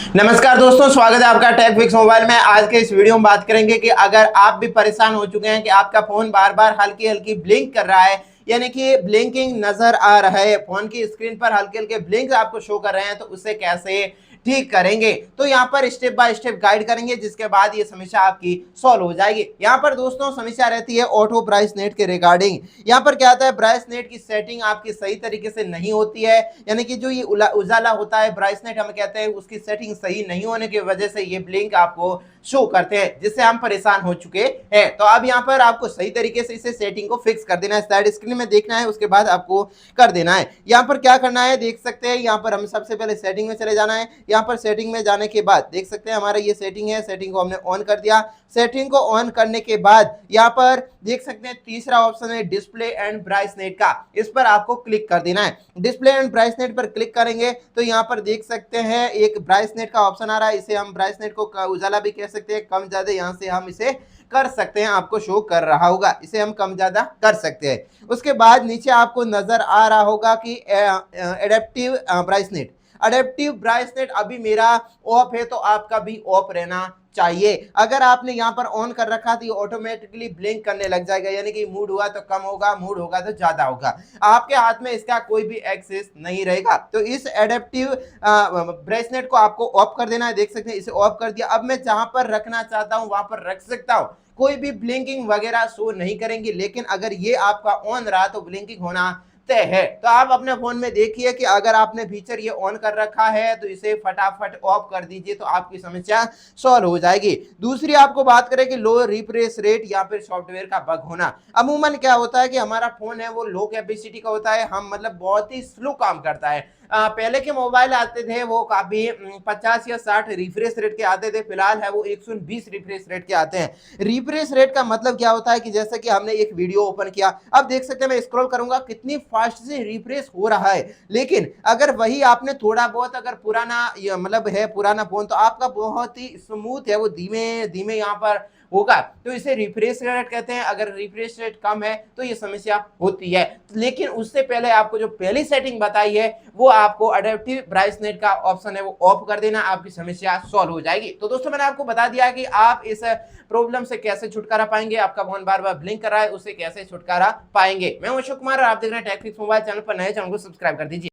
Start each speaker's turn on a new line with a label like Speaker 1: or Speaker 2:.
Speaker 1: नमस्कार दोस्तों, स्वागत है आपका टेक फिक्स मोबाइल में। आज के इस वीडियो में बात करेंगे कि अगर आप भी परेशान हो चुके हैं कि आपका फोन बार बार हल्की हल्की ब्लिंक कर रहा है, यानी कि ब्लिंकिंग नजर आ रहा है, फोन की स्क्रीन पर हल्के हल्के ब्लिंक आपको शो कर रहे हैं, तो उसे कैसे ठीक करेंगे। तो यहाँ पर स्टेप बाय स्टेप गाइड करेंगे, जिसके बाद ये समस्या आपकी सॉल्व हो जाएगी। यहाँ पर दोस्तों समस्या रहती है ऑटो ब्राइटनेस के रिगार्डिंग। यहाँ पर क्या होता है, ब्राइटनेस की सेटिंग आपकी सही तरीके से नहीं होती है, यानी कि जो ये उजाला होता है, ब्राइटनेस हम कहते हैं, उसकी सेटिंग सही नहीं होने की वजह से ये ब्लिंक आपको शो करते हैं, जिससे हम परेशान हो चुके हैं। तो अब यहाँ पर आपको सही तरीके से इसे सेटिंग को फिक्स कर देना है, साइड स्क्रीन में देखना है, उसके बाद आपको कर देना है। यहाँ पर क्या करना है देख सकते हैं, यहाँ पर हम सबसे पहले सेटिंग में चले जाना है। यहाँ पर सेटिंग में जाने के बाद देख सकते हैं हमारा ये सेटिंग है, सेटिंग को हमने ऑन कर दिया। सेटिंग को ऑन करने के बाद यहाँ पर देख सकते हैं तीसरा ऑप्शन है डिस्प्ले एंड ब्राइटनेस का, इस पर आपको क्लिक कर देना है। डिस्प्ले एंड ब्राइटनेस पर क्लिक करेंगे तो यहाँ पर देख सकते हैं एक ब्राइटनेस का ऑप्शन आ रहा है, इसे हम ब्राइटनेस को उजाला भी कह सकते हैं, कम ज्यादा यहाँ से हम इसे कर सकते हैं, आपको शो कर रहा होगा, इसे हम कम ज्यादा कर सकते हैं। उसके बाद नीचे आपको नजर आ रहा होगा कि एडेप्टिव ब्राइटनेस, अडेप्टिव ब्राइटनेस अभी मेरा ऑफ है, तो आपका भी ऑफ रहना चाहिए। अगर आपने यहाँ पर ऑन कर रखा तो ये ऑटोमेटिकली ब्लिंक करने लग जाएगा, यानी कि मूड हुआ तो कम होगा, मूड होगा तो ज्यादा होगा, आपके हाथ में इसका कोई भी एक्सेस नहीं रहेगा। तो इस एडेप्टिव ब्राइटनेस को आपको ऑफ कर देना है। देख सकते हैं इसे ऑफ कर दिया। अब मैं जहां पर रखना चाहता हूं वहां पर रख सकता हूं, कोई भी ब्लिंकिंग वगैरह शो नहीं करेंगे, लेकिन अगर ये आपका ऑन रहा तो ब्लिंकिंग होना तय है। तो आप अपने फोन में देखिए कि अगर आपने फीचर ये ऑन कर रखा है तो इसे फटाफट ऑफ कर दीजिए, तो आपकी समस्या सॉल्व हो जाएगी। दूसरी आपको बात करें कि लो रिफ्रेश रेट या फिर सॉफ्टवेयर का बग होना। अमूमन क्या होता है कि हमारा फोन है वो लो कैपेसिटी का होता है, हम मतलब बहुत ही स्लो काम करता है। पहले के मोबाइल आते थे वो काफी 50 या 60 रिफ्रेश रेट के आते थे, फिलहाल है वो 120 रिफ्रेश रेट के आते हैं। रिफ्रेश रेट का मतलब क्या होता है कि जैसे कि हमने एक वीडियो ओपन किया, अब देख सकते हैं मैं स्क्रॉल करूंगा कितनी फास्ट से रिफ्रेश हो रहा है, लेकिन अगर वही आपने थोड़ा बहुत अगर पुराना मतलब है पुराना फोन, तो आपका बहुत ही स्मूथ है, वो धीमे धीमे यहाँ पर होगा, तो इसे रिफ्रेश रेट कहते हैं। अगर रिफ्रेश रेट कम है तो ये समस्या होती है, लेकिन उससे पहले आपको जो पहली सेटिंग बताई है वो आपको अडेप्टिव ब्राइटनेस का ऑप्शन है वो ऑफ कर देना, आपकी समस्या सॉल्व हो जाएगी। तो दोस्तों मैंने आपको बता दिया कि आप इस प्रॉब्लम से कैसे छुटकारा पाएंगे, आपका फोन बार बार ब्लिंक कर रहा है उससे कैसे छुटकारा पाएंगे। मैं अशोक कुमार और आप देख रहे हैं टेक फिक्स मोबाइल चैनल पर, नए चैनल को सब्सक्राइब कर दीजिए।